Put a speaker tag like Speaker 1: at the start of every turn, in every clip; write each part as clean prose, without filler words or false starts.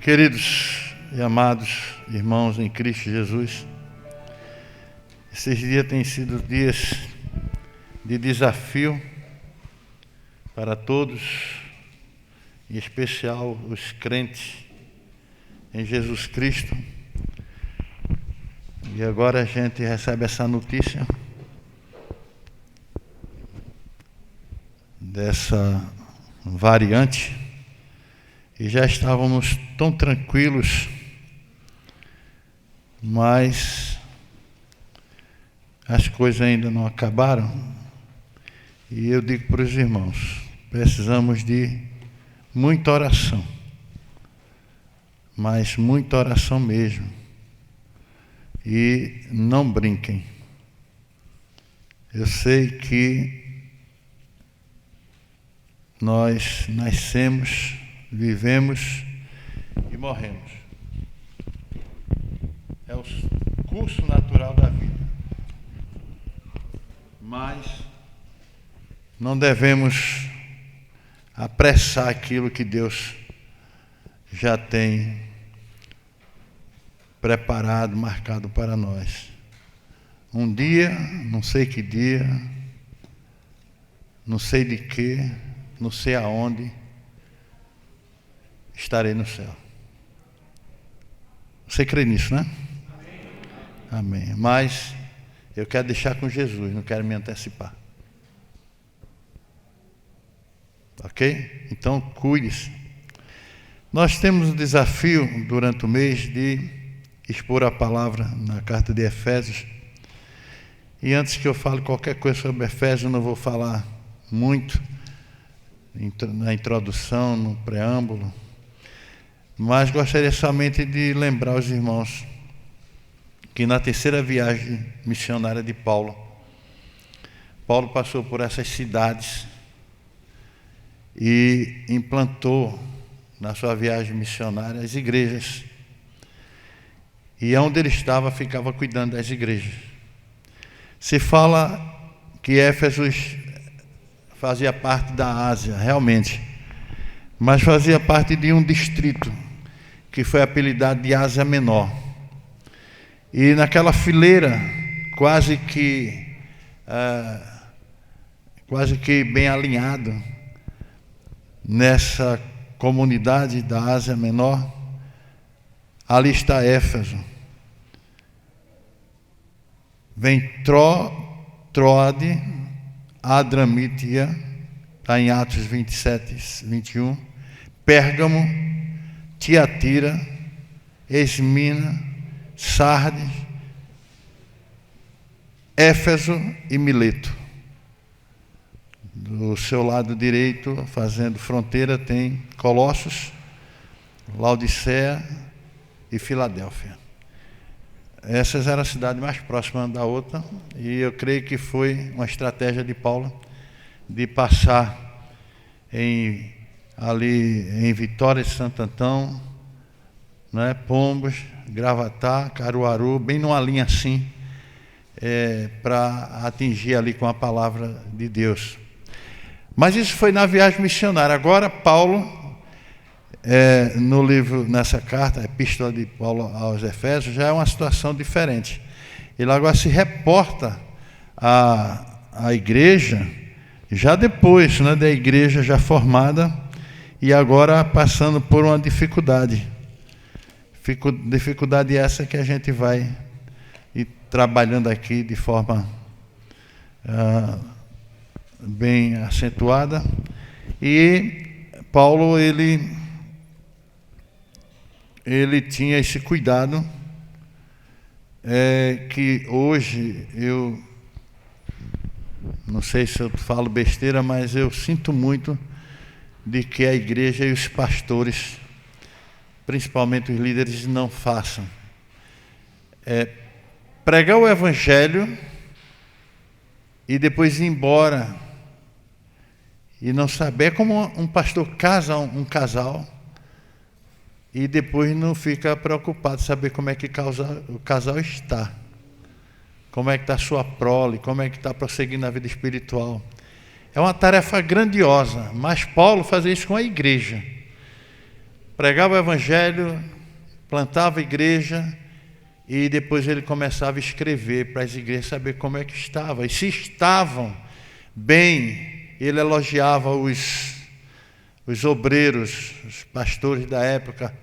Speaker 1: Queridos e amados irmãos em Cristo Jesus, esses dias têm sido dias de desafio para todos, em especial os crentes em Jesus Cristo. E agora a gente recebe essa notícia dessa variante. E já estávamos tão tranquilos, mas as coisas ainda não acabaram. E eu digo para os irmãos, precisamos de muita oração, mas muita oração mesmo. E não brinquem. Eu sei que nós nascemos, vivemos e morremos. É o curso natural da vida. Mas não devemos apressar aquilo que Deus já tem preparado, marcado para nós. Um dia, não sei que dia, não sei de que, não sei aonde, estarei no céu. Você crê nisso, né? Amém. Amém. Mas eu quero deixar com Jesus, não quero me antecipar. Ok? Então, cuide-se. Nós temos um desafio durante o mês de expor a palavra na carta de Efésios. E antes que eu fale qualquer coisa sobre Efésios, eu não vou falar muito na introdução, no preâmbulo. Mas gostaria somente de lembrar os irmãos que na terceira viagem missionária de Paulo passou por essas cidades e implantou na sua viagem missionária as igrejas. E onde ele estava, ficava cuidando das igrejas. Se fala que Éfesos fazia parte da Ásia, realmente, mas fazia parte de um distrito que foi apelidado de Ásia Menor. E naquela fileira, quase que bem alinhado, nessa comunidade da Ásia Menor, ali está Éfeso. Vem Troade, Adramitia, está em Atos 27, 21, Pérgamo, Tiatira, Esmina, Sardes, Éfeso e Mileto. Do seu lado direito, fazendo fronteira, tem Colossos, Laodiceia e Filadélfia. Essas eram as cidades mais próximas da outra, e eu creio que foi uma estratégia de Paulo de passar ali em Vitória de Santo Antão, né, Pombos, Gravatá, Caruaru, bem numa linha assim, para atingir ali com a palavra de Deus. Mas isso foi na viagem missionária. Agora Paulo, no livro, nessa carta, a Epístola de Paulo aos Efésios, já é uma situação diferente. Ele agora se reporta à igreja, já depois, né, da igreja já formada, e agora passando por uma dificuldade. Dificuldade essa que a gente vai ir trabalhando aqui de forma bem acentuada. E Paulo, ele tinha esse cuidado, que hoje eu não sei se eu falo besteira, mas eu sinto muito de que a igreja e os pastores, principalmente os líderes, não façam. Pregar o evangelho e depois ir embora e não saber como um pastor casa um casal e depois não fica preocupado em saber como é que o casal está, como é que está a sua prole, como é que está prosseguindo a vida espiritual. É uma tarefa grandiosa, mas Paulo fazia isso com a igreja. pregava o evangelho, plantava a igreja e depois ele começava a escrever para as igrejas saber como é que estavam. E se estavam bem, ele elogiava os obreiros, os pastores da época,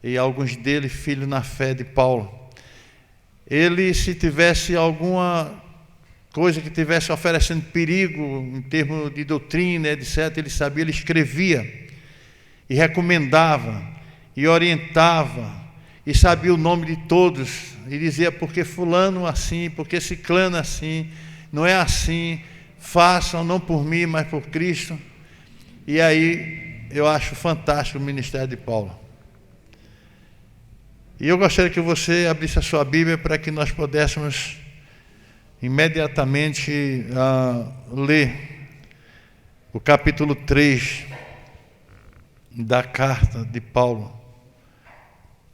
Speaker 1: e alguns deles filhos na fé de Paulo. Ele, se tivesse alguma coisa que tivesse oferecendo perigo em termos de doutrina, etc., ele sabia, ele escrevia e recomendava e orientava e sabia o nome de todos e dizia: porque fulano assim, porque ciclano assim, não é assim, façam não por mim, mas por Cristo. E aí eu acho fantástico o ministério de Paulo. E eu gostaria que você abrisse a sua Bíblia para que nós pudéssemos imediatamente ler o capítulo 3 da carta de Paulo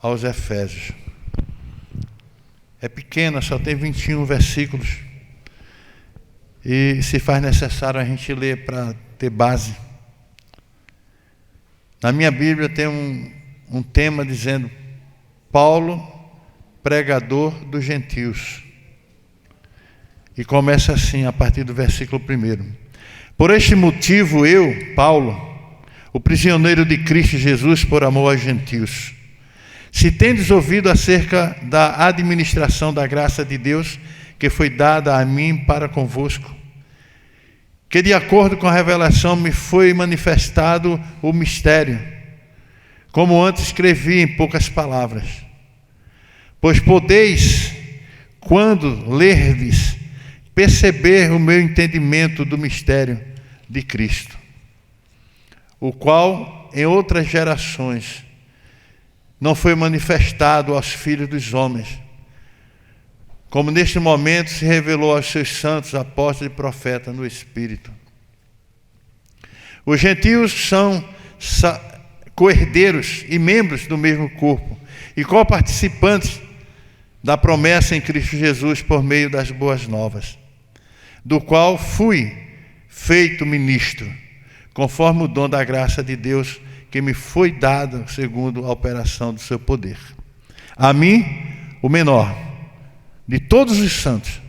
Speaker 1: aos Efésios. É pequena, só tem 21 versículos, e se faz necessário a gente ler para ter base. Na minha Bíblia tem um tema dizendo: Paulo, pregador dos gentios. E começa assim, a partir do versículo 1. Por este motivo eu, Paulo, o prisioneiro de Cristo Jesus por amor aos gentios, se tendes ouvido acerca da administração da graça de Deus que foi dada a mim para convosco, que de acordo com a revelação me foi manifestado o mistério, como antes escrevi em poucas palavras. Pois podeis, quando lerdes, perceber o meu entendimento do mistério de Cristo, o qual em outras gerações não foi manifestado aos filhos dos homens, como neste momento se revelou aos seus santos apóstolos e profetas no Espírito. Os gentios são co-herdeiros e membros do mesmo corpo, e co-participantes da promessa em Cristo Jesus por meio das boas novas, do qual fui feito ministro, conforme o dom da graça de Deus que me foi dado segundo a operação do seu poder. A mim, o menor de todos os santos,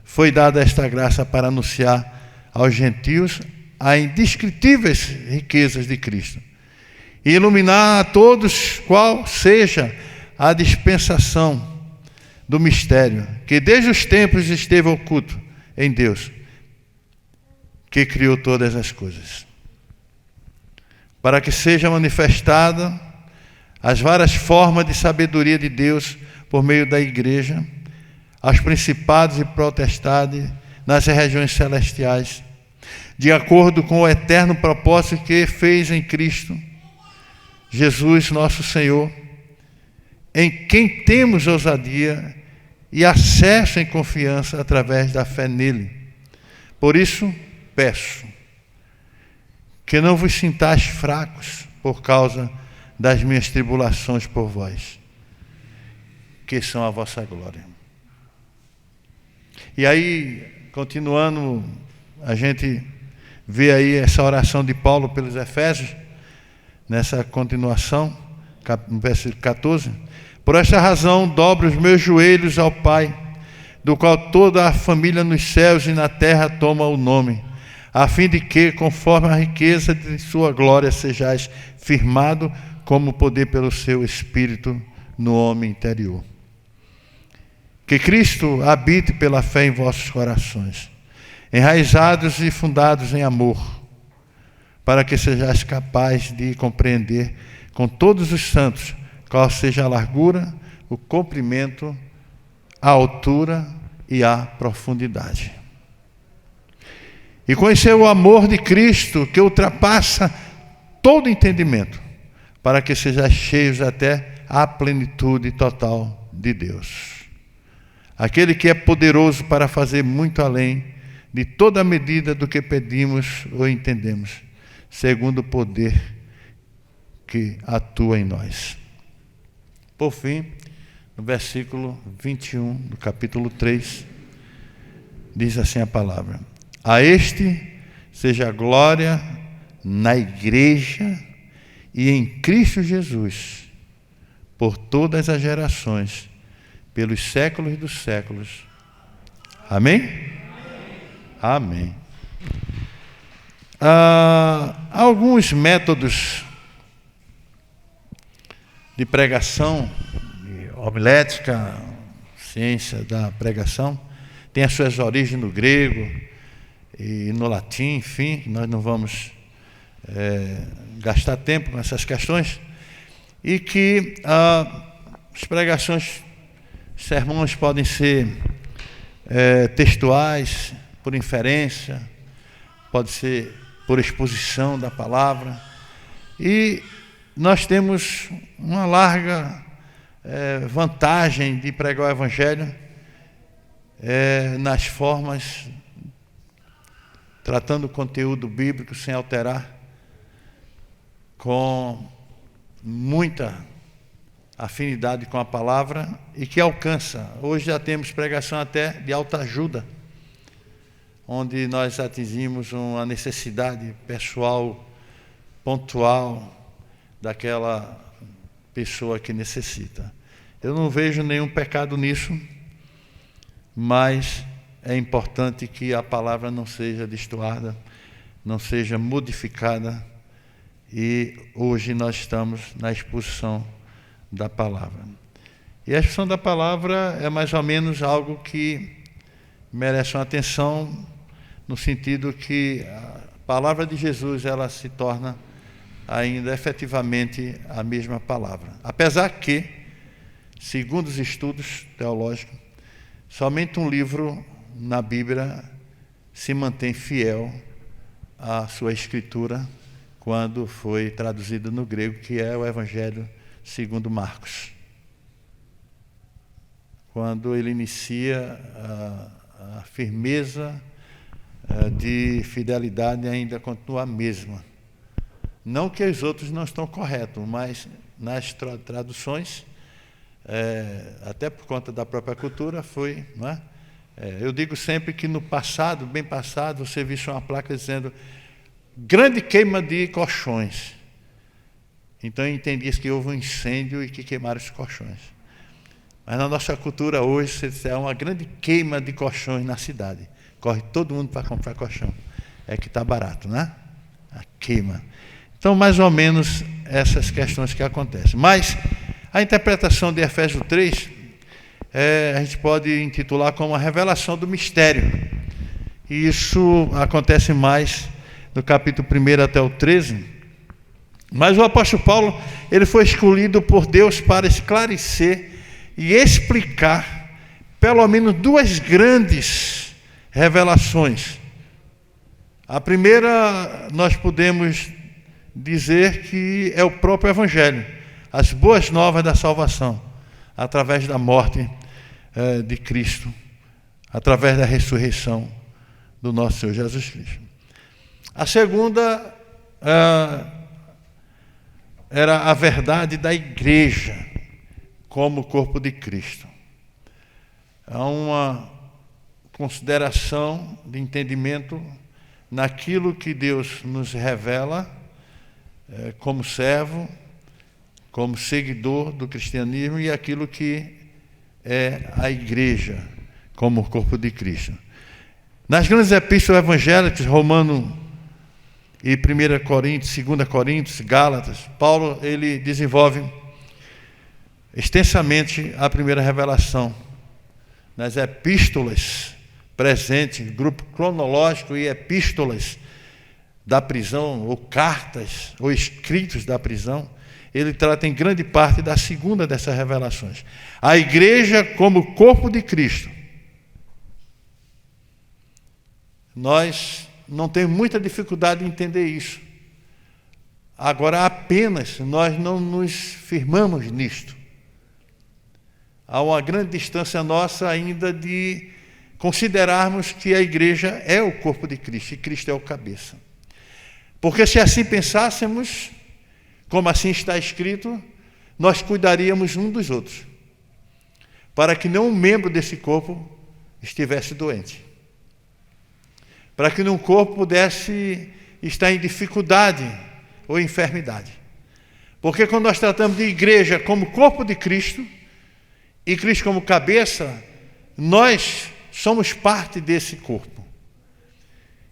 Speaker 1: foi dada esta graça para anunciar aos gentios as indescritíveis riquezas de Cristo, e iluminar a todos qual seja a dispensação do mistério, que desde os tempos esteve oculto em Deus, que criou todas as coisas, para que seja manifestada as várias formas de sabedoria de Deus por meio da igreja, aos principados e potestades nas regiões celestiais, de acordo com o eterno propósito que fez em Cristo Jesus nosso Senhor, em quem temos ousadia e acesso em confiança através da fé nele. Por isso peço que não vos sintais fracos por causa das minhas tribulações por vós, que são a vossa glória. E aí, continuando, a gente vê aí essa oração de Paulo pelos Efésios, nessa continuação, no versículo 14. Por esta razão, dobro os meus joelhos ao Pai, do qual toda a família nos céus e na terra toma o nome, a fim de que, conforme a riqueza de sua glória, sejais firmado como poder pelo seu Espírito no homem interior. Que Cristo habite pela fé em vossos corações, enraizados e fundados em amor, para que sejais capazes de compreender com todos os santos qual seja a largura, o comprimento, a altura e a profundidade. E conhecer o amor de Cristo, que ultrapassa todo entendimento, para que sejais cheios até à plenitude total de Deus. Aquele que é poderoso para fazer muito além de toda a medida do que pedimos ou entendemos, segundo o poder que atua em nós. Por fim, no versículo 21 do capítulo 3, diz assim a palavra: a este seja a glória na igreja e em Cristo Jesus, por todas as gerações, pelos séculos dos séculos. Amém? Amém. Alguns métodos de pregação, de homilética, ciência da pregação, tem as suas origens no grego e no latim, enfim, nós não vamos gastar tempo com essas questões, e que as pregações, sermões podem ser textuais, por inferência, pode ser por exposição da palavra, e nós temos uma larga vantagem de pregar o Evangelho nas formas, tratando o conteúdo bíblico sem alterar, com muita afinidade com a palavra e que alcança. Hoje já temos pregação até de autoajuda, onde nós atingimos uma necessidade pessoal, pontual, daquela pessoa que necessita. Eu não vejo nenhum pecado nisso, mas é importante que a palavra não seja destoada, não seja modificada, e hoje nós estamos na exposição da palavra. E a exposição da palavra é mais ou menos algo que merece uma atenção, no sentido que a palavra de Jesus, ela se torna ainda efetivamente a mesma palavra. Apesar que, segundo os estudos teológicos, somente um livro na Bíblia se mantém fiel à sua escritura quando foi traduzido no grego, que é o Evangelho segundo Marcos. Quando ele inicia a firmeza de fidelidade ainda continua a mesma. Não que os outros não estão corretos, mas nas traduções, até por conta da própria cultura, foi... Não é? Eu digo sempre que no passado, bem passado, você viu uma placa dizendo grande queima de colchões. Então eu entendi que houve um incêndio e que queimaram os colchões. Mas na nossa cultura hoje, se disser uma grande queima de colchões na cidade, corre todo mundo para comprar colchão. É que está barato, né? A queima. Então, mais ou menos essas questões que acontecem. Mas a interpretação de Efésios 3, a gente pode intitular como a revelação do mistério. E isso acontece mais no capítulo 1 até o 13. Mas o apóstolo Paulo, ele foi escolhido por Deus para esclarecer e explicar pelo menos duas grandes revelações. A primeira, nós podemos dizer que é o próprio Evangelho, as boas novas da salvação, através da morte de Cristo, através da ressurreição do nosso Senhor Jesus Cristo. A segunda era a verdade da igreja como corpo de Cristo. Há uma consideração de entendimento naquilo que Deus nos revela como servo, como seguidor do cristianismo, e aquilo que é a igreja como corpo de Cristo. Nas grandes epístolas evangélicas, Romano e 1 Coríntios, 2 Coríntios, Gálatas, Paulo ele desenvolve extensamente a primeira revelação. Nas epístolas presentes, grupo cronológico e epístolas da prisão, ou cartas, ou escritos da prisão, ele trata em grande parte da segunda dessas revelações. A igreja como corpo de Cristo. Nós não temos muita dificuldade em entender isso. Agora, apenas nós não nos firmamos nisto. Há uma grande distância nossa ainda de considerarmos que a igreja é o corpo de Cristo e Cristo é o cabeça. Porque se assim pensássemos, como assim está escrito, nós cuidaríamos um dos outros, para que nenhum membro desse corpo estivesse doente, para que nenhum corpo pudesse estar em dificuldade ou enfermidade. Porque quando nós tratamos de igreja como corpo de Cristo, e Cristo como cabeça, nós somos parte desse corpo.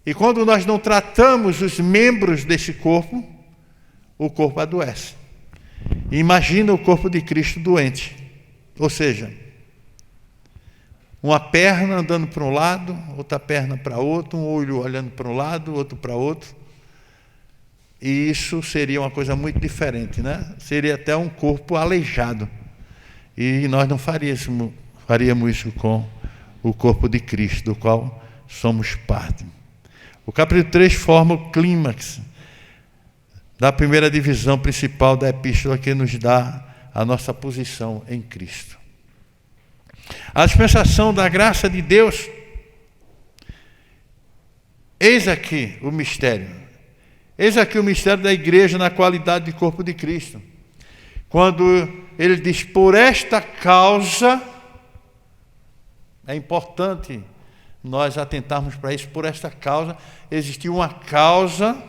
Speaker 1: E quando nós não tratamos os membros desse corpo, o corpo adoece. Imagina o corpo de Cristo doente. Ou seja, uma perna andando para um lado, outra perna para outro, um olho olhando para um lado, outro para outro. E isso seria uma coisa muito diferente, né? Seria até um corpo aleijado. E nós não faríamos isso com o corpo de Cristo, do qual somos parte. O capítulo 3 forma o clímax da primeira divisão principal da epístola, que nos dá a nossa posição em Cristo. A dispensação da graça de Deus, eis aqui o mistério. Eis aqui o mistério da igreja na qualidade de corpo de Cristo. Quando ele diz, por esta causa, é importante nós atentarmos para isso, por esta causa, existiu uma causa,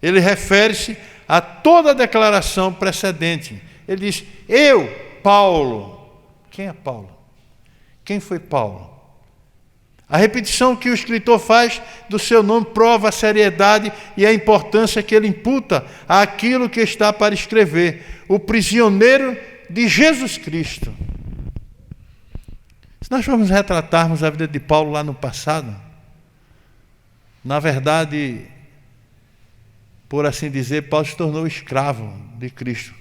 Speaker 1: ele refere-se a toda a declaração precedente. Ele diz, eu, Paulo. Quem é Paulo? Quem foi Paulo? A repetição que o escritor faz do seu nome prova a seriedade e a importância que ele imputa àquilo que está para escrever. O prisioneiro de Jesus Cristo. Se nós formos retratarmos a vida de Paulo lá no passado, na verdade, por assim dizer, Paulo se tornou escravo de Cristo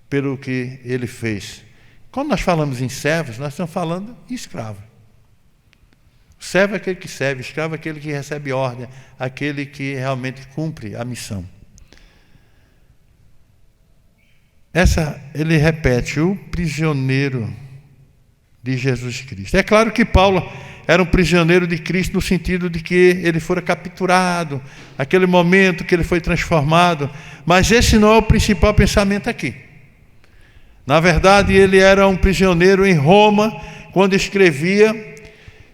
Speaker 1: pelo que ele fez. Quando nós falamos em servos, nós estamos falando em escravo. Servo é aquele que serve, escravo é aquele que recebe ordem, aquele que realmente cumpre a missão. Ele repete, o prisioneiro de Jesus Cristo. É claro que Paulo era um prisioneiro de Cristo no sentido de que ele fora capturado, aquele momento que ele foi transformado, mas esse não é o principal pensamento aqui. Na verdade, ele era um prisioneiro em Roma quando escrevia,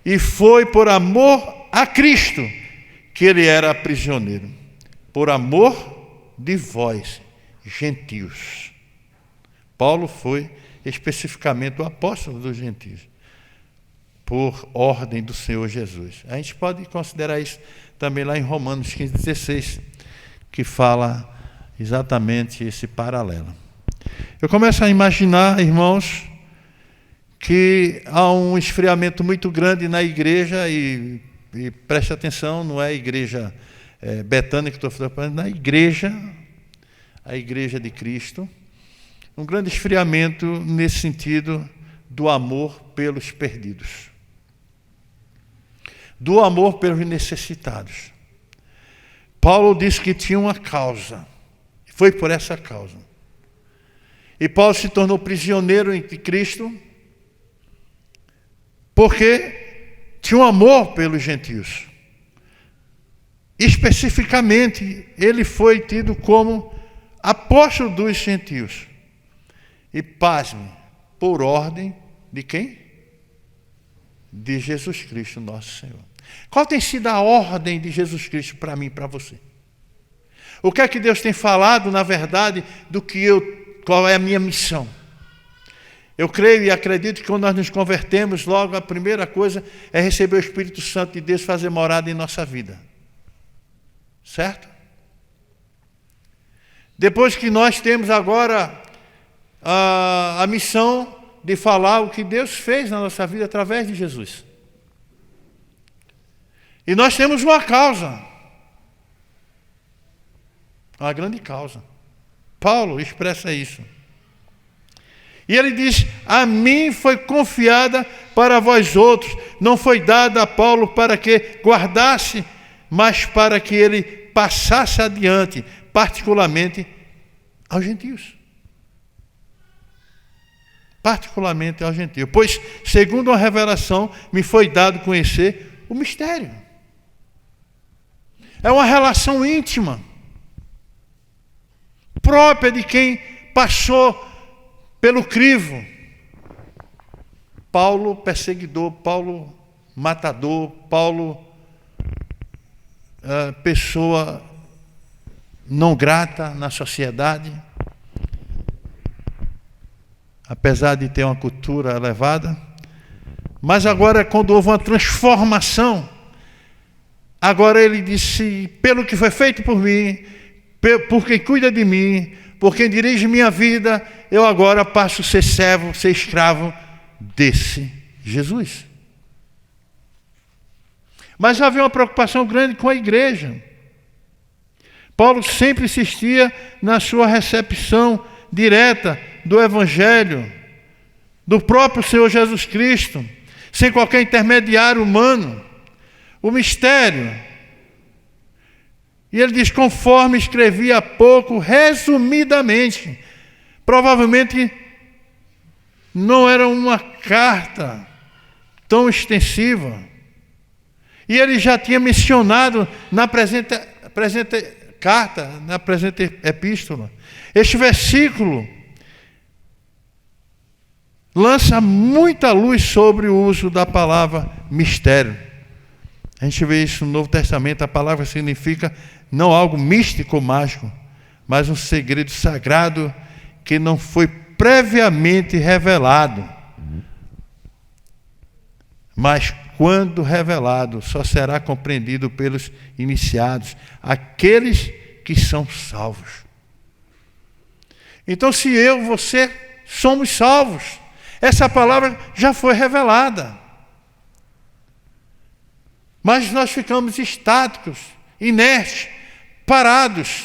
Speaker 1: e foi por amor a Cristo que ele era prisioneiro, por amor de vós, gentios. Paulo foi especificamente o apóstolo dos gentios, por ordem do Senhor Jesus. A gente pode considerar isso também lá em Romanos 15:16, que fala exatamente esse paralelo. Eu começo a imaginar, irmãos, que há um esfriamento muito grande na igreja, e preste atenção, não é a igreja Betânia que estou falando, na igreja, a igreja de Cristo, um grande esfriamento nesse sentido do amor pelos perdidos, do amor pelos necessitados. Paulo disse que tinha uma causa, foi por essa causa. E Paulo se tornou prisioneiro de Cristo, porque tinha um amor pelos gentios. Especificamente, ele foi tido como apóstolo dos gentios. E pasme, por ordem de quem? De Jesus Cristo, nosso Senhor. Qual tem sido a ordem de Jesus Cristo para mim e para você? O que é que Deus tem falado, na verdade, qual é a minha missão? Eu creio e acredito que quando nós nos convertemos, logo a primeira coisa é receber o Espírito Santo de Deus fazer morada em nossa vida. Certo? Depois que nós temos agora a missão de falar o que Deus fez na nossa vida através de Jesus. E nós temos uma causa. Uma grande causa. Paulo expressa isso. E ele diz, a mim foi confiada para vós outros, não foi dada a Paulo para que guardasse, mas para que ele passasse adiante, particularmente aos gentios. Particularmente aos gentios. Pois, segundo a revelação, me foi dado conhecer o mistério. É uma relação íntima, própria de quem passou pelo crivo. Paulo perseguidor, Paulo matador, Paulo pessoa não grata na sociedade. apesar de ter uma cultura elevada. Mas agora, quando houve uma transformação, agora ele disse: pelo que foi feito por mim, por quem cuida de mim, por quem dirige minha vida, eu agora passo a ser servo, ser escravo desse Jesus. Mas havia uma preocupação grande com a igreja. Paulo sempre insistia na sua recepção direta do Evangelho, do próprio Senhor Jesus Cristo, sem qualquer intermediário humano, o mistério. E ele diz: conforme escrevi há pouco, resumidamente. Provavelmente não era uma carta tão extensiva. E ele já tinha mencionado na presente carta, na presente epístola. Este versículo lança muita luz sobre o uso da palavra mistério. A gente vê isso no Novo Testamento. A palavra significa não algo místico ou mágico, mas um segredo sagrado que não foi previamente revelado. Mas quando revelado, só será compreendido pelos iniciados, aqueles que são salvos. Então, se eu, você, somos salvos, essa palavra já foi revelada. Mas nós ficamos estáticos, inertes, parados.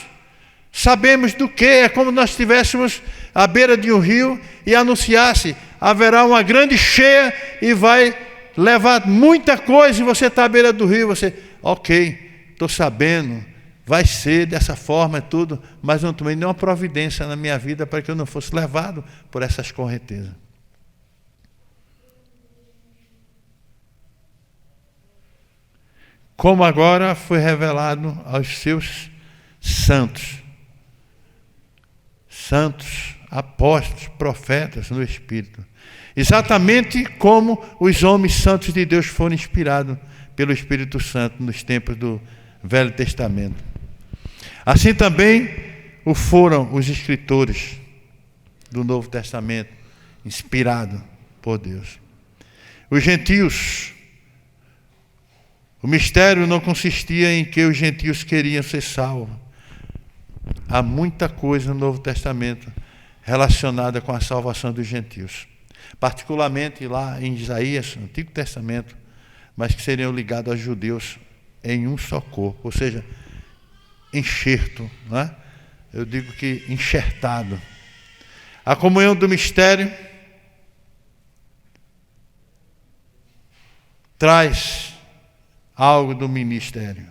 Speaker 1: Sabemos do que? É como nós estivéssemos à beira de um rio e anunciasse: haverá uma grande cheia e vai levar muita coisa, e você está à beira do rio, você, ok, estou sabendo, vai ser dessa forma e tudo, mas não tomei nenhuma providência na minha vida para que eu não fosse levado por essas correntezas. Como agora foi revelado aos seus santos, apóstolos, profetas no Espírito. Exatamente como os homens santos de Deus foram inspirados pelo Espírito Santo nos tempos do Velho Testamento. Assim também o foram os escritores do Novo Testamento, inspirados por Deus. Os gentios, o mistério não consistia em que os gentios queriam ser salvos. Há muita coisa no Novo Testamento relacionada com a salvação dos gentios. Particularmente lá em Isaías, no Antigo Testamento, mas que seriam ligados aos judeus em um só corpo, ou seja, enxerto, não é? Eu digo que enxertado. A comunhão do mistério traz algo do ministério.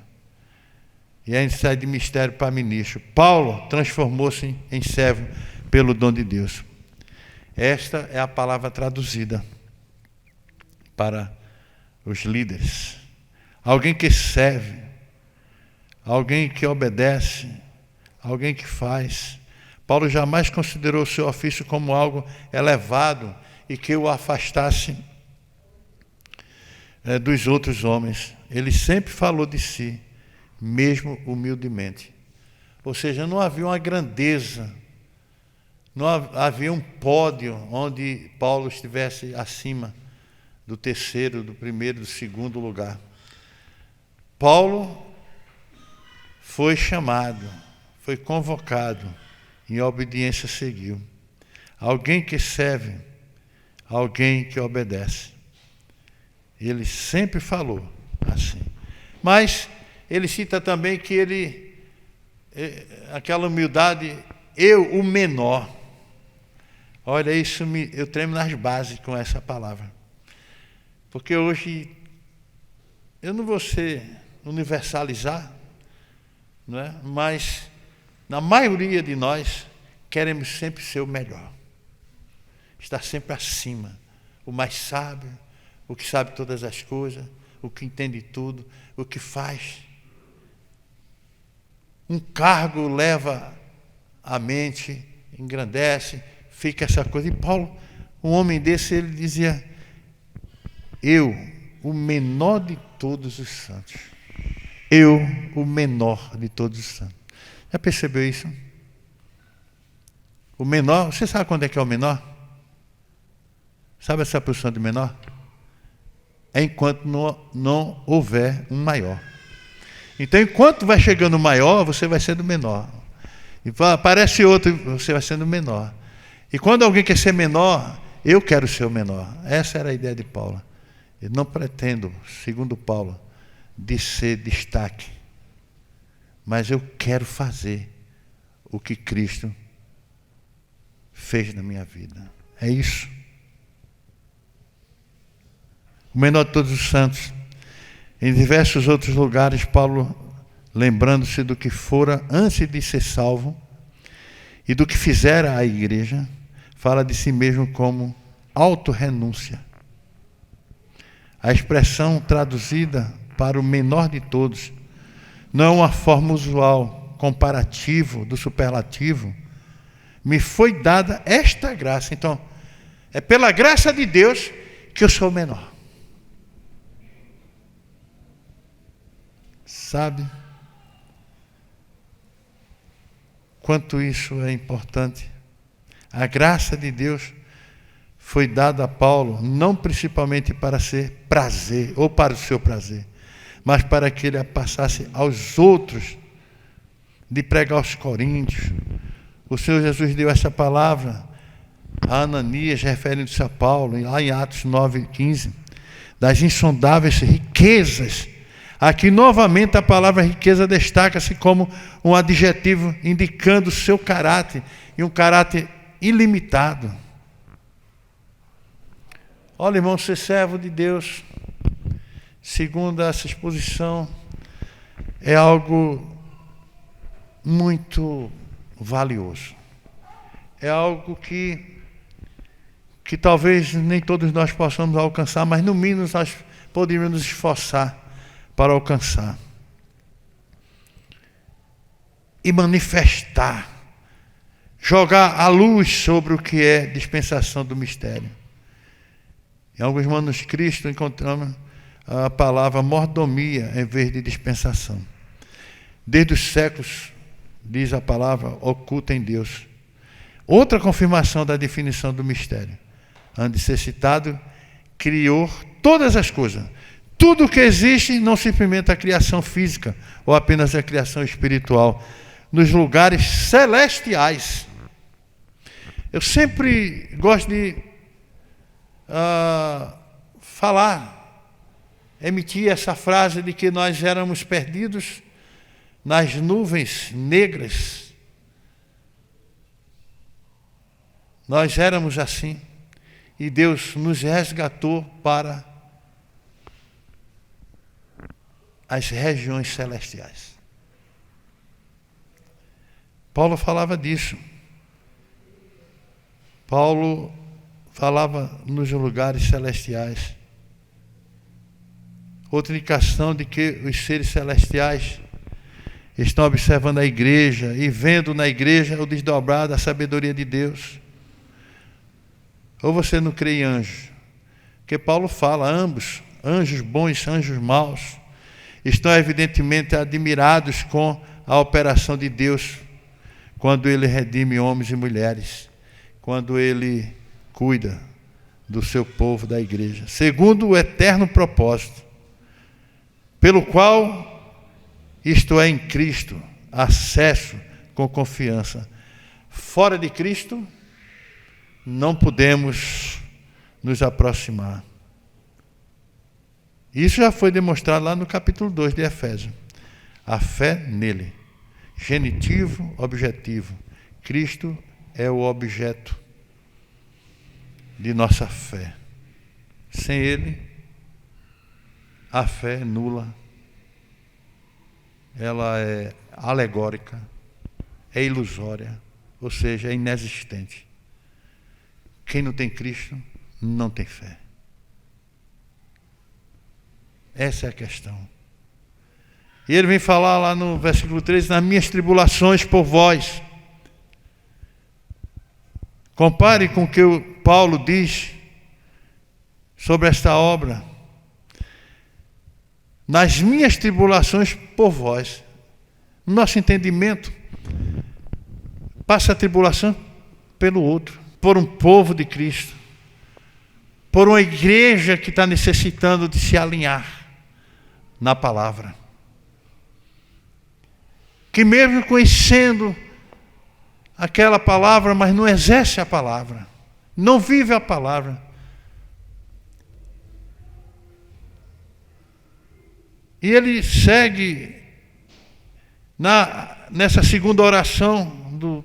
Speaker 1: E a gente sai de mistério para ministro. Paulo transformou-se em servo pelo dom de Deus. Esta é a palavra traduzida para os líderes. Alguém que serve, alguém que obedece, alguém que faz. Paulo jamais considerou o seu ofício como algo elevado e que o afastasse dos outros homens. Ele sempre falou de si, mesmo humildemente. Ou seja, não havia uma grandeza, não havia um pódio onde Paulo estivesse acima do terceiro, do primeiro, do segundo lugar. Paulo foi chamado, foi convocado, em obediência seguiu. Alguém que serve, alguém que obedece. Ele sempre falou assim. Mas ele cita também que ele, aquela humildade, eu, o menor. Olha, isso eu tremo nas bases com essa palavra. Porque hoje, eu não vou universalizar, não é? Mas na maioria de nós queremos sempre ser o melhor. Estar sempre acima, o mais sábio, o que sabe todas as coisas, o que entende tudo, o que faz. Um cargo leva a mente, engrandece, fica essa coisa. E Paulo, um homem desse, ele dizia: eu, o menor de todos os santos. Eu, o menor de todos os santos. Já percebeu isso? O menor, você sabe quando é que é o menor? Sabe essa posição de menor? É enquanto não houver um maior. Então, enquanto vai chegando o maior, você vai sendo menor. E aparece outro, você vai sendo menor. E quando alguém quer ser menor, eu quero ser o menor. Essa era a ideia de Paulo. Eu não pretendo, segundo Paulo, de ser destaque. Mas eu quero fazer o que Cristo fez na minha vida. É isso. O menor de todos os santos. Em diversos outros lugares, Paulo, lembrando-se do que fora antes de ser salvo e do que fizera a igreja, fala de si mesmo como autorrenúncia. A expressão traduzida para o menor de todos não é uma forma usual, comparativo, do superlativo. Me foi dada esta graça. Então, é pela graça de Deus que eu sou o menor. Sabe quanto isso é importante? A graça de Deus foi dada a Paulo, não principalmente para ser prazer, ou para o seu prazer, mas para que ele passasse aos outros, de pregar aos coríntios. O Senhor Jesus deu essa palavra a Ananias, referindo-se a Paulo, lá em Atos 9:15, das insondáveis riquezas. Aqui, novamente, a palavra riqueza destaca-se como um adjetivo indicando o seu caráter, e um caráter ilimitado. Olha, irmão, ser servo de Deus, segundo essa exposição, é algo muito valioso. É algo que talvez nem todos nós possamos alcançar, mas no mínimo nós poderíamos nos esforçar para alcançar e manifestar, jogar a luz sobre o que é dispensação do mistério. Em alguns manuscritos encontramos a palavra mordomia em vez de dispensação. Desde os séculos, diz a palavra, oculta em Deus. Outra confirmação da definição do mistério, antes de ser citado, criou todas as coisas. Tudo que existe, não simplesmente a criação física ou apenas a criação espiritual, nos lugares celestiais. Eu sempre gosto de emitir essa frase de que nós éramos perdidos nas nuvens negras. Nós éramos assim, e Deus nos resgatou para as regiões celestiais. Paulo falava disso. Paulo falava nos lugares celestiais. Outra indicação de que os seres celestiais estão observando a igreja e vendo na igreja o desdobrar da sabedoria de Deus. Ou você não crê em anjos? Porque Paulo fala, ambos, anjos bons, anjos maus, estão evidentemente admirados com a operação de Deus, quando Ele redime homens e mulheres, quando Ele cuida do seu povo, da igreja, segundo o eterno propósito, pelo qual, isto é, em Cristo, acesso com confiança. Fora de Cristo, não podemos nos aproximar. Isso já foi demonstrado lá no capítulo 2 de Efésios. A fé nele. Genitivo, objetivo. Cristo é o objeto de nossa fé. Sem ele, a fé é nula. Ela é alegórica, é ilusória, ou seja, é inexistente. Quem não tem Cristo, não tem fé. Essa é a questão. E ele vem falar lá no versículo 13, nas minhas tribulações por vós. Compare com o que o Paulo diz sobre esta obra. Nas minhas tribulações por vós. No nosso entendimento, passa a tribulação pelo outro, por um povo de Cristo. por uma igreja que está necessitando de se alinhar na palavra. Que mesmo conhecendo aquela palavra, mas não exerce a palavra, não vive a palavra. E ele segue nessa segunda oração, do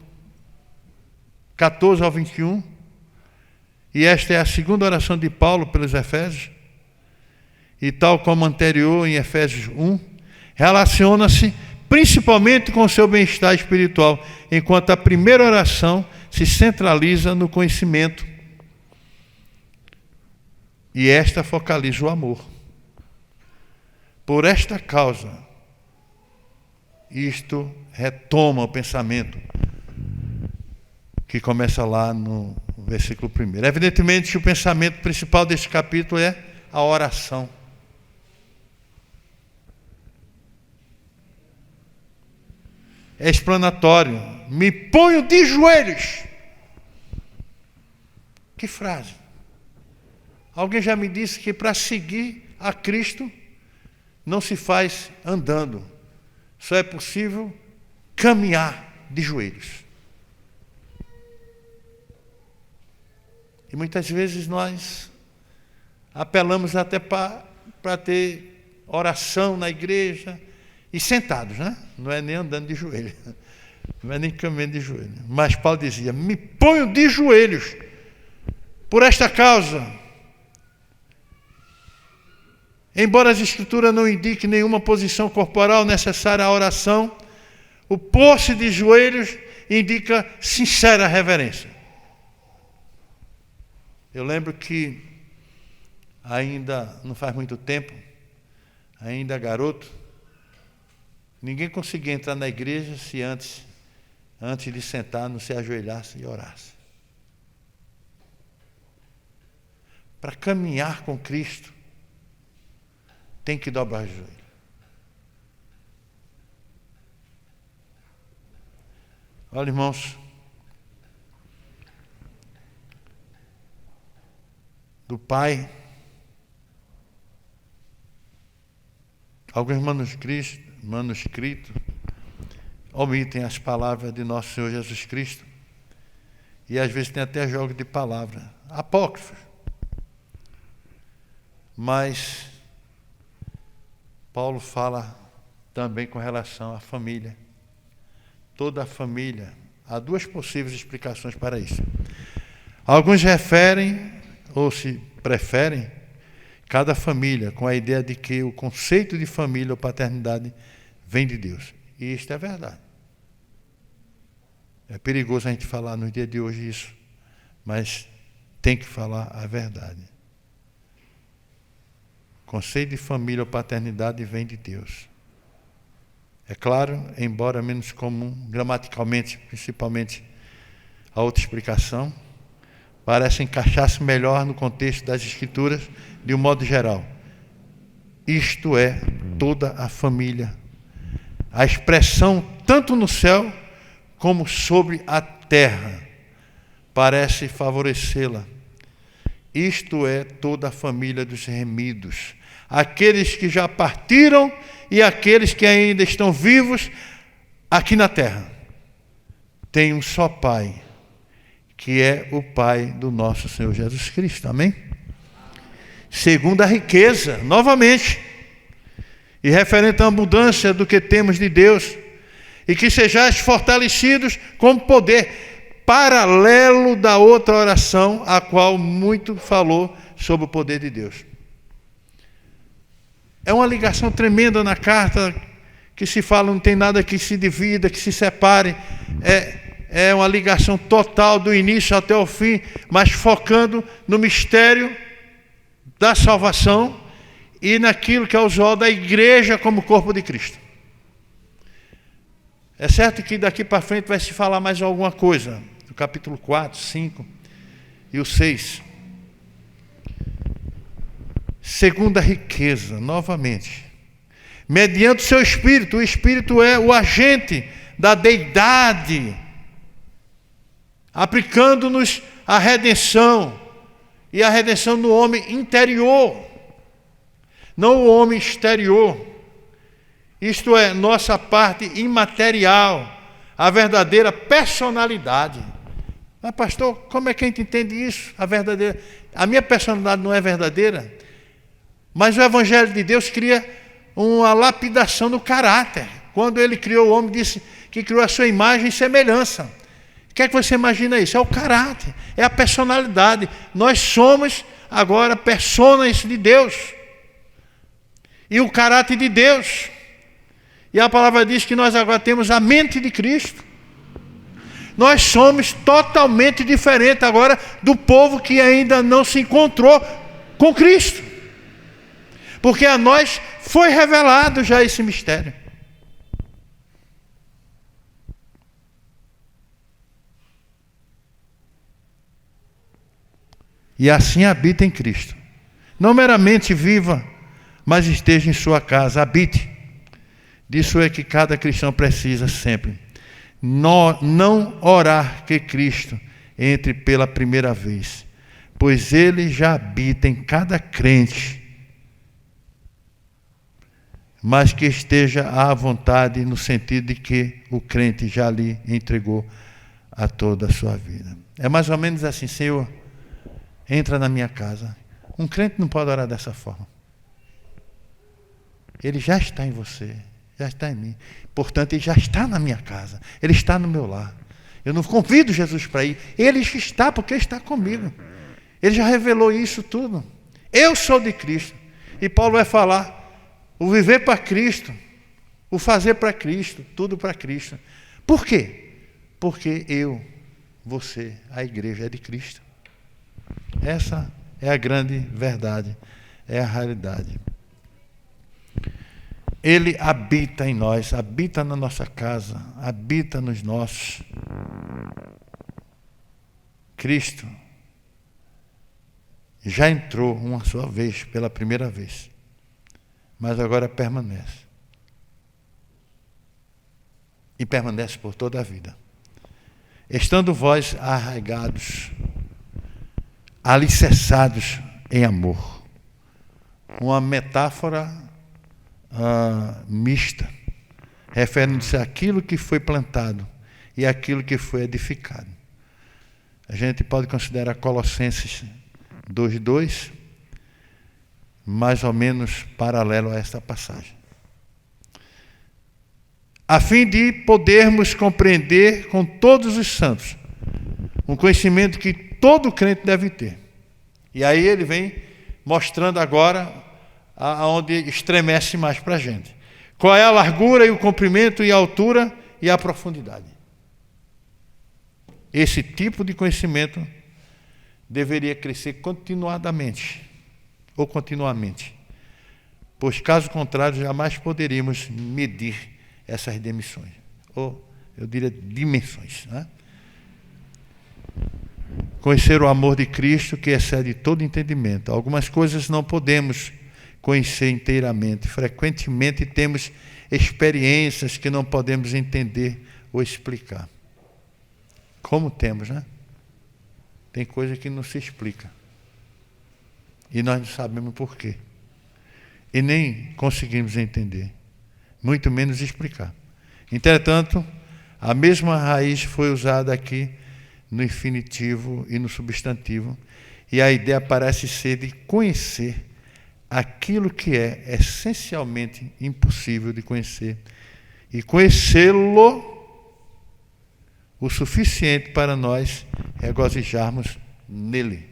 Speaker 1: 14 ao 21, e esta é a segunda oração de Paulo pelos Efésios, e tal como anterior em Efésios 1, relaciona-se principalmente com o seu bem-estar espiritual, enquanto a primeira oração se centraliza no conhecimento, e esta focaliza o amor. Por esta causa, isto retoma o pensamento que começa lá no versículo 1. Evidentemente, o pensamento principal deste capítulo é a oração. É explanatório. Me ponho de joelhos. Que frase. Alguém já me disse que para seguir a Cristo não se faz andando. Só é possível caminhar de joelhos. E muitas vezes nós apelamos até para ter oração na igreja e sentados, né? Não é nem andando de joelho, não é nem caminhando de joelho. Mas Paulo dizia, me ponho de joelhos por esta causa. Embora as Escrituras não indiquem nenhuma posição corporal necessária à oração, o pôr-se de joelhos indica sincera reverência. Eu lembro que, ainda não faz muito tempo, ainda garoto, ninguém conseguia entrar na igreja se antes de sentar, não se ajoelhasse e orasse. Para caminhar com Cristo, tem que dobrar o joelho. Olha, irmãos, do Pai, alguns manuscritos omitem as palavras de nosso Senhor Jesus Cristo, e às vezes tem até jogo de palavras apócrifos. Mas Paulo fala também com relação à família. Toda a família. Há duas possíveis explicações para isso. Alguns referem, ou se preferem, cada família, com a ideia de que o conceito de família ou paternidade vem de Deus. E isto é verdade. É perigoso a gente falar no dia de hoje isso, mas tem que falar a verdade. O conceito de família ou paternidade vem de Deus. É claro, embora menos comum, gramaticalmente, principalmente, a outra explicação, parece encaixar-se melhor no contexto das Escrituras de um modo geral. Isto é toda a família. A expressão, tanto no céu como sobre a terra, parece favorecê-la. Isto é toda a família dos remidos. Aqueles que já partiram e aqueles que ainda estão vivos aqui na terra. Tem um só Pai, que é o Pai do nosso Senhor Jesus Cristo. Amém? Segundo a riqueza, novamente, e referente à abundância do que temos de Deus, e que sejais fortalecidos com poder, paralelo da outra oração, a qual muito falou sobre o poder de Deus. É uma ligação tremenda na carta, que se fala, não tem nada que se divida, que se separe. É uma ligação total do início até o fim, mas focando no mistério da salvação e naquilo que é o usual da igreja como corpo de Cristo. É certo que daqui para frente vai se falar mais alguma coisa, do capítulo 4, 5 e o 6. Segunda riqueza, novamente, mediante o seu Espírito. O Espírito é o agente da deidade, aplicando-nos a redenção, e a redenção no homem interior, não o homem exterior. Isto é, nossa parte imaterial, a verdadeira personalidade. Mas, pastor, como é que a gente entende isso? A minha personalidade não é verdadeira? Mas o Evangelho de Deus cria uma lapidação no caráter. Quando ele criou o homem, disse que criou a sua imagem e semelhança. O que é que você imagina isso? É o caráter, é a personalidade. Nós somos agora personas de Deus. E o caráter de Deus. E a palavra diz que nós agora temos a mente de Cristo. Nós somos totalmente diferentes agora do povo que ainda não se encontrou com Cristo. Porque a nós foi revelado já esse mistério. E assim habita em Cristo. Não meramente viva, mas esteja em sua casa, habite. Disso é que cada cristão precisa sempre. Não orar que Cristo entre pela primeira vez, pois Ele já habita em cada crente, mas que esteja à vontade no sentido de que o crente já lhe entregou a toda a sua vida. É mais ou menos assim: Senhor, entra na minha casa. Um crente não pode orar dessa forma. Ele já está em você, já está em mim. Portanto, Ele já está na minha casa. Ele está no meu lar. Eu não convido Jesus para ir. Ele está porque Ele está comigo. Ele já revelou isso tudo. Eu sou de Cristo. E Paulo vai falar: o viver para Cristo, o fazer para Cristo, tudo para Cristo. Por quê? Porque eu, você, a igreja é de Cristo. Essa é a grande verdade, é a realidade. Ele habita em nós, habita na nossa casa, habita nos nossos. Cristo já entrou uma só vez, pela primeira vez, mas agora permanece. E permanece por toda a vida. Estando vós arraigados, alicerçados em amor. Uma metáfora mista, referindo-se àquilo que foi plantado e àquilo que foi edificado. A gente pode considerar Colossenses 2:2 mais ou menos paralelo a esta passagem. A fim de podermos compreender com todos os santos um conhecimento que todo crente deve ter. E aí ele vem mostrando agora aonde estremece mais para a gente. Qual é a largura e o comprimento e a altura e a profundidade. Esse tipo de conhecimento deveria crescer continuadamente, ou continuamente. Pois, caso contrário, jamais poderíamos medir essas dimensões. Ou, eu diria, dimensões, né? Conhecer o amor de Cristo que excede todo entendimento. Algumas coisas não podemos conhecer inteiramente. Frequentemente temos experiências que não podemos entender ou explicar. Como temos, né? Tem coisa que não se explica. E nós não sabemos por quê. E nem conseguimos entender. Muito menos explicar. Entretanto, a mesma raiz foi usada aqui no infinitivo e no substantivo, e a ideia parece ser de conhecer aquilo que é essencialmente impossível de conhecer, e conhecê-lo o suficiente para nós regozijarmos nele,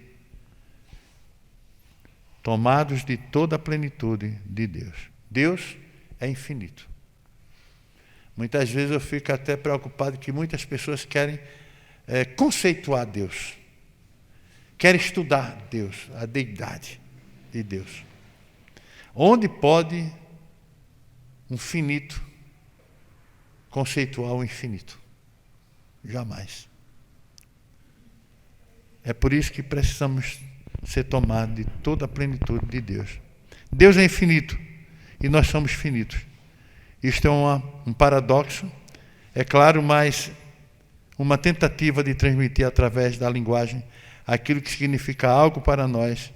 Speaker 1: tomados de toda a plenitude de Deus. Deus é infinito. Muitas vezes eu fico até preocupado que muitas pessoas querem conceituar Deus, querem estudar Deus, a deidade de Deus. Onde pode um finito conceituar o infinito? Jamais. É por isso que precisamos ser tomados de toda a plenitude de Deus. Deus é infinito e nós somos finitos. Isto é um paradoxo, é claro, mas uma tentativa de transmitir através da linguagem aquilo que significa algo para nós,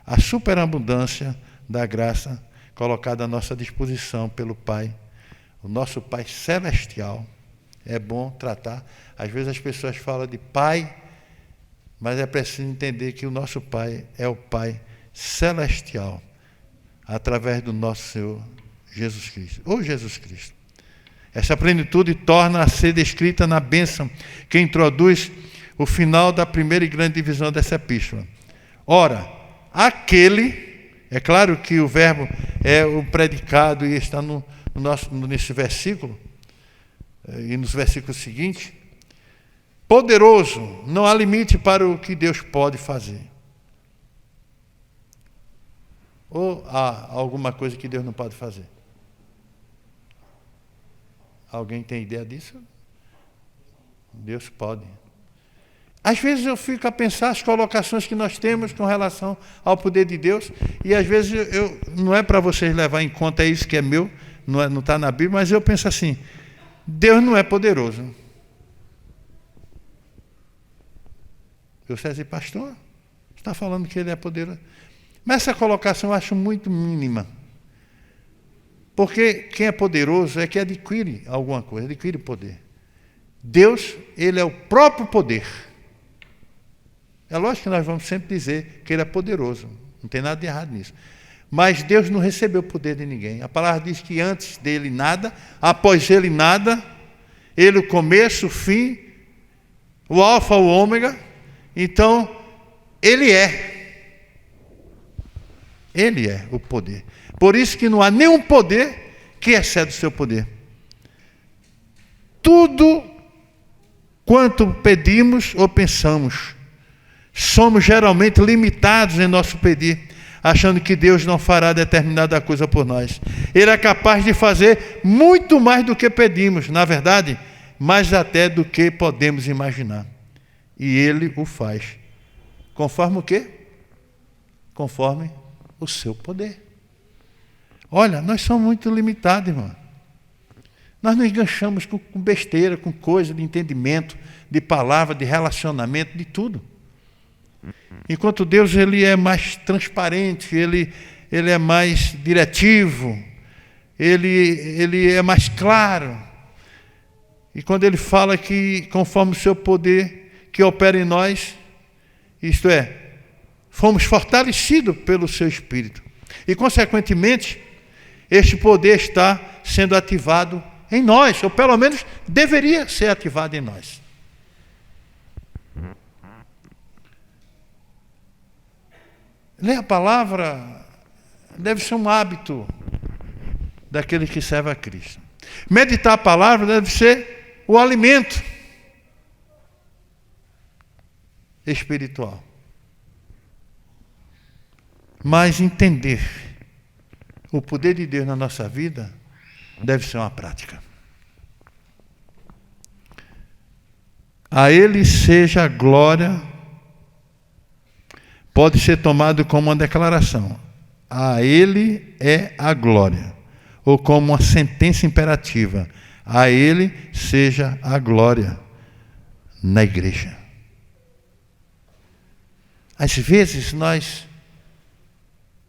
Speaker 1: a superabundância da graça colocada à nossa disposição pelo Pai, o nosso Pai celestial. É bom tratar. Às vezes as pessoas falam de Pai, mas é preciso entender que o nosso Pai é o Pai celestial, através do nosso Senhor Jesus Cristo, ou Jesus Cristo. Essa plenitude torna a ser descrita na bênção que introduz o final da primeira e grande divisão dessa epístola. Ora, aquele, é claro que o verbo é o predicado e está nesse versículo, e nos versículos seguintes, poderoso, não há limite para o que Deus pode fazer. Ou há alguma coisa que Deus não pode fazer? Alguém tem ideia disso? Deus pode. Às vezes eu fico a pensar as colocações que nós temos com relação ao poder de Deus, e às vezes não é para vocês levar em conta isso que é meu, não está na Bíblia, mas eu penso assim, Deus não é poderoso. Eu sei assim, pastor, está falando que ele é poderoso. Mas essa colocação eu acho muito mínima. Porque quem é poderoso é que adquire alguma coisa, adquire poder. Deus, ele é o próprio poder. É lógico que nós vamos sempre dizer que ele é poderoso. Não tem nada de errado nisso. Mas Deus não recebeu o poder de ninguém. A palavra diz que antes dele nada, após ele nada, ele o começo, o fim, o alfa, o ômega. Então, ele é o poder. Por isso que não há nenhum poder que exceda o seu poder. Tudo quanto pedimos ou pensamos, somos geralmente limitados em nosso pedir, achando que Deus não fará determinada coisa por nós. Ele é capaz de fazer muito mais do que pedimos, na verdade, mais até do que podemos imaginar. E Ele o faz. Conforme o quê? Conforme o seu poder. Olha, nós somos muito limitados, irmão. Nós nos enganchamos com besteira, com coisa de entendimento, de palavra, de relacionamento, de tudo. Enquanto Deus, ele é mais transparente, ele é mais diretivo, ele é mais claro. E quando ele fala que conforme o seu poder que opera em nós, isto é, fomos fortalecidos pelo seu Espírito. E, consequentemente, este poder está sendo ativado em nós, ou pelo menos deveria ser ativado em nós. Ler a palavra deve ser um hábito daquele que serve a Cristo. Meditar a palavra deve ser o alimento espiritual. Mas entender o poder de Deus na nossa vida deve ser uma prática. A Ele seja a glória, pode ser tomado como uma declaração. A Ele é a glória, ou como uma sentença imperativa. A Ele seja a glória na igreja. Às vezes nós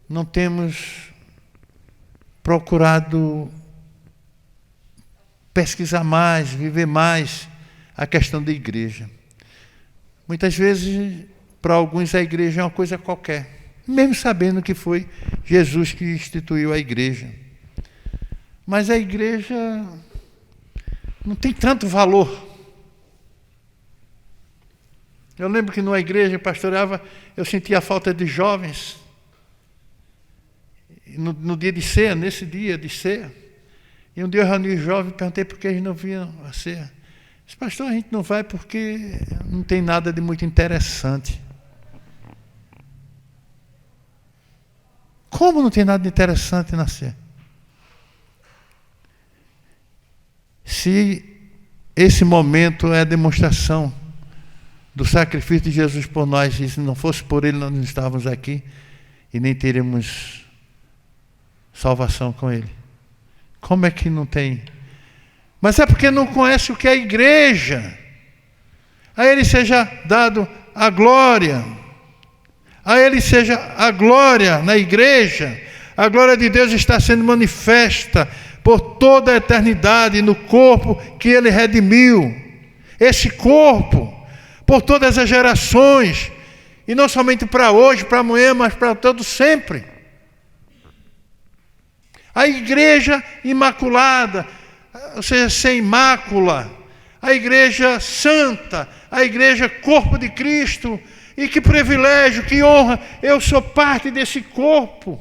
Speaker 1: não temos procurado pesquisar mais, viver mais a questão da igreja. Muitas vezes, para alguns, a igreja é uma coisa qualquer, mesmo sabendo que foi Jesus que instituiu a igreja. Mas a igreja não tem tanto valor. Eu lembro que numa igreja pastoreava, eu sentia a falta de jovens. No dia de ceia, nesse dia de ceia, e um dia eu reuni os jovens e perguntei por que eles não vinham a ceia. Disse, pastor, a gente não vai porque não tem nada de muito interessante. Como não tem nada de interessante na ceia? Se esse momento é a demonstração do sacrifício de Jesus por nós, e se não fosse por Ele, nós não estávamos aqui e nem teríamos salvação com Ele. Como é que não tem? Mas é porque não conhece o que é a igreja. A Ele seja dado a glória. A Ele seja a glória na igreja. A glória de Deus está sendo manifesta por toda a eternidade no corpo que Ele redimiu. Esse corpo, por todas as gerações, e não somente para hoje, para amanhã, mas para todo sempre. A igreja imaculada, ou seja, sem mácula, a igreja santa, a igreja corpo de Cristo. E que privilégio, que honra, eu sou parte desse corpo.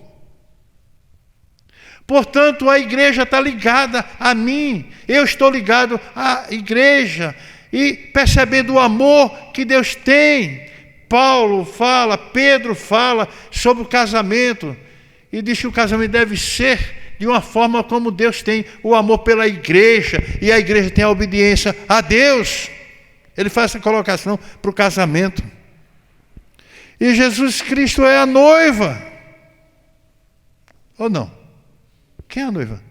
Speaker 1: Portanto, a igreja está ligada a mim, eu estou ligado à igreja. E percebendo o amor que Deus tem, Paulo fala, Pedro fala sobre o casamento. E diz que o casamento deve ser de uma forma como Deus tem o amor pela igreja. E a igreja tem a obediência a Deus. Ele faz essa colocação para o casamento. E Jesus Cristo é a noiva. Ou não? Quem é a noiva?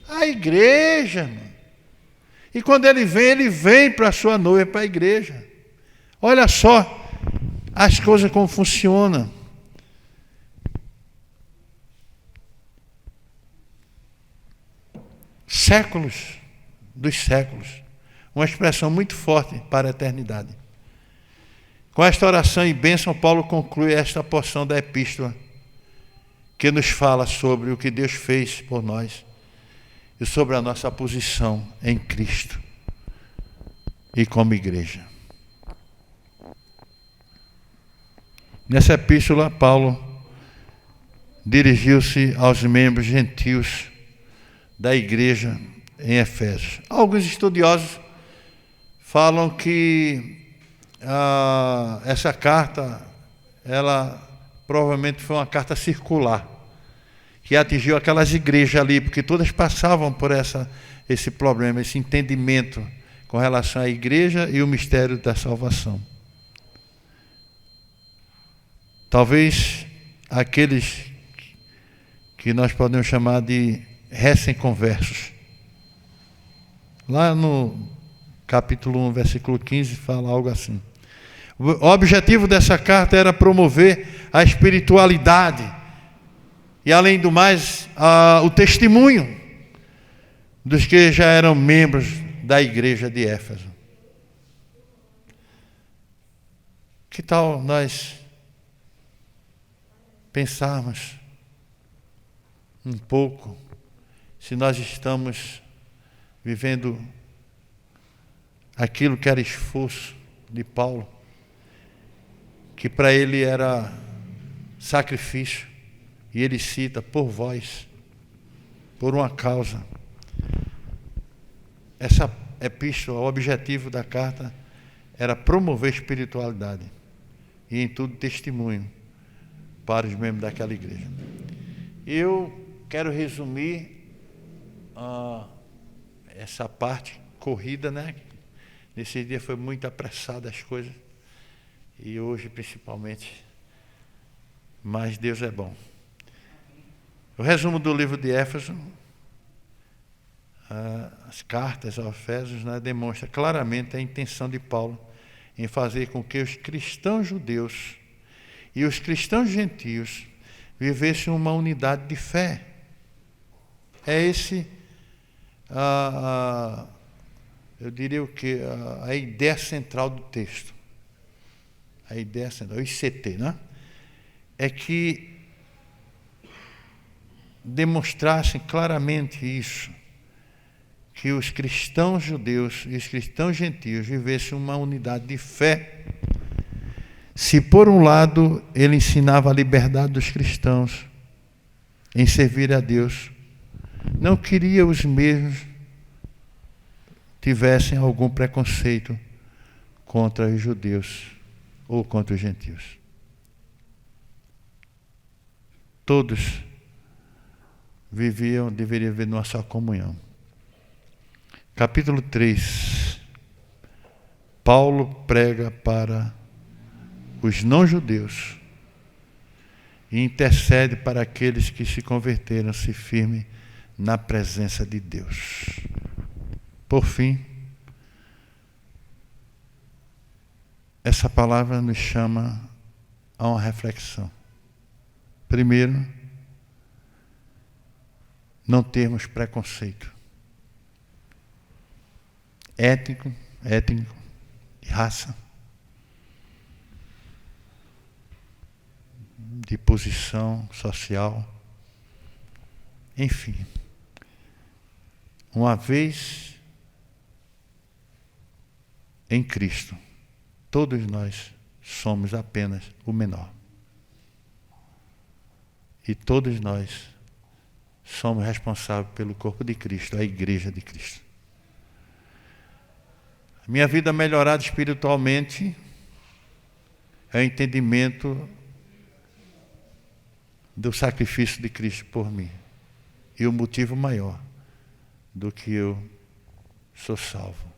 Speaker 1: A igreja, irmão. E quando ele vem para a sua noiva, para a igreja. Olha só as coisas como funcionam. Séculos dos séculos. Uma expressão muito forte para a eternidade. Com esta oração e bênção, Paulo conclui esta porção da epístola, que nos fala sobre o que Deus fez por nós e sobre a nossa posição em Cristo e como igreja. Nessa epístola, Paulo dirigiu-se aos membros gentios da igreja em Efésios. Alguns estudiosos falam que essa carta, ela provavelmente foi uma carta circular, que atingiu aquelas igrejas ali, porque todas passavam por esse problema, esse entendimento com relação à igreja e o mistério da salvação. Talvez aqueles que nós podemos chamar de recém-conversos. Lá no capítulo 1, versículo 15, fala algo assim. O objetivo dessa carta era promover a espiritualidade e, além do mais, o testemunho dos que já eram membros da igreja de Éfeso. Que tal nós pensarmos um pouco se nós estamos vivendo aquilo que era esforço de Paulo, que para ele era sacrifício, e ele cita, por vós, por uma causa. Essa epístola, o objetivo da carta era promover espiritualidade e em tudo testemunho para os membros daquela igreja. Eu quero resumir essa parte corrida, né? Nesse dia foi muito apressada as coisas, e hoje principalmente, mas Deus é bom. O resumo do livro de Éfeso, as cartas aos Efésios, né, demonstra claramente a intenção de Paulo em fazer com que os cristãos judeus e os cristãos gentios vivessem uma unidade de fé. É esse, eu diria o quê? A ideia central do texto. A ideia central, o ICT, né? É que demonstrassem claramente isso, que os cristãos judeus e os cristãos gentios vivessem uma unidade de fé. Se por um lado ele ensinava a liberdade dos cristãos em servir a Deus, não queria os mesmos tivessem algum preconceito contra os judeus ou contra os gentios. Todos deveriam viver numa só comunhão. Capítulo 3. Paulo prega para os não-judeus e intercede para aqueles que se converteram-se firme na presença de Deus. Por fim, essa palavra nos chama a uma reflexão. Primeiro, não termos preconceito étnico, de raça, de posição social, enfim. Uma vez em Cristo, todos nós somos apenas o menor. E todos nós somos responsáveis pelo corpo de Cristo, a igreja de Cristo. A minha vida melhorada espiritualmente é o entendimento do sacrifício de Cristo por mim. E o motivo maior do que eu sou salvo.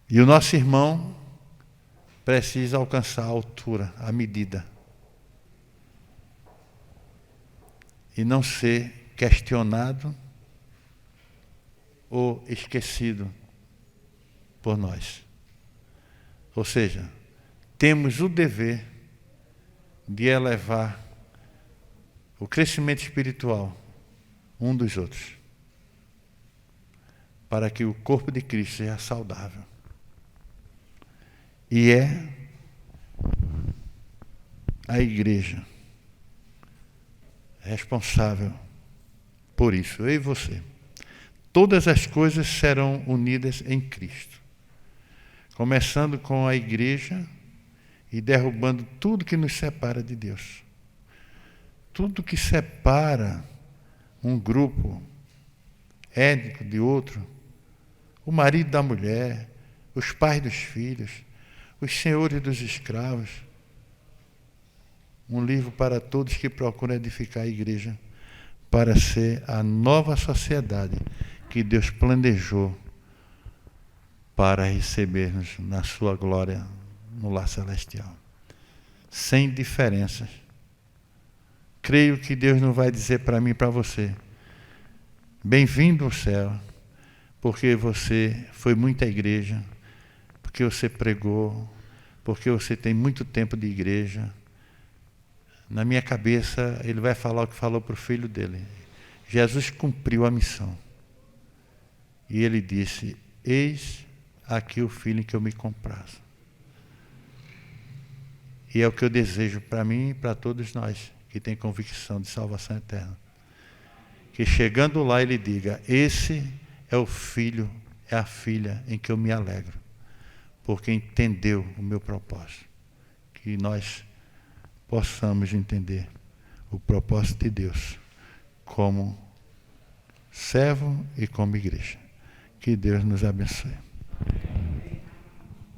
Speaker 1: E o nosso irmão precisa alcançar a altura, a medida. E não ser questionado ou esquecido por nós. Ou seja, temos o dever de elevar o crescimento espiritual um dos outros, para que o corpo de Cristo seja saudável. E é a igreja responsável por isso, eu e você. Todas as coisas serão unidas em Cristo, começando com a igreja e derrubando tudo que nos separa de Deus. Tudo que separa um grupo étnico de outro, o marido da mulher, os pais dos filhos, os senhores dos escravos. Um livro para todos que procuram edificar a igreja para ser a nova sociedade que Deus planejou para receber-nos na sua glória no lar celestial. Sem diferenças. Creio que Deus não vai dizer para mim e para você: bem-vindo ao céu, porque você foi muito à igreja, porque você pregou, porque você tem muito tempo de igreja. Na minha cabeça, ele vai falar o que falou para o filho dele. Jesus cumpriu a missão. E ele disse: eis aqui o filho em que eu me comprazo. E é o que eu desejo para mim e para todos nós que têm convicção de salvação eterna. Que chegando lá ele diga: esse é o filho, é a filha em que eu me alegro, porque entendeu o meu propósito. Que nós possamos entender o propósito de Deus como servo e como igreja. Que Deus nos abençoe.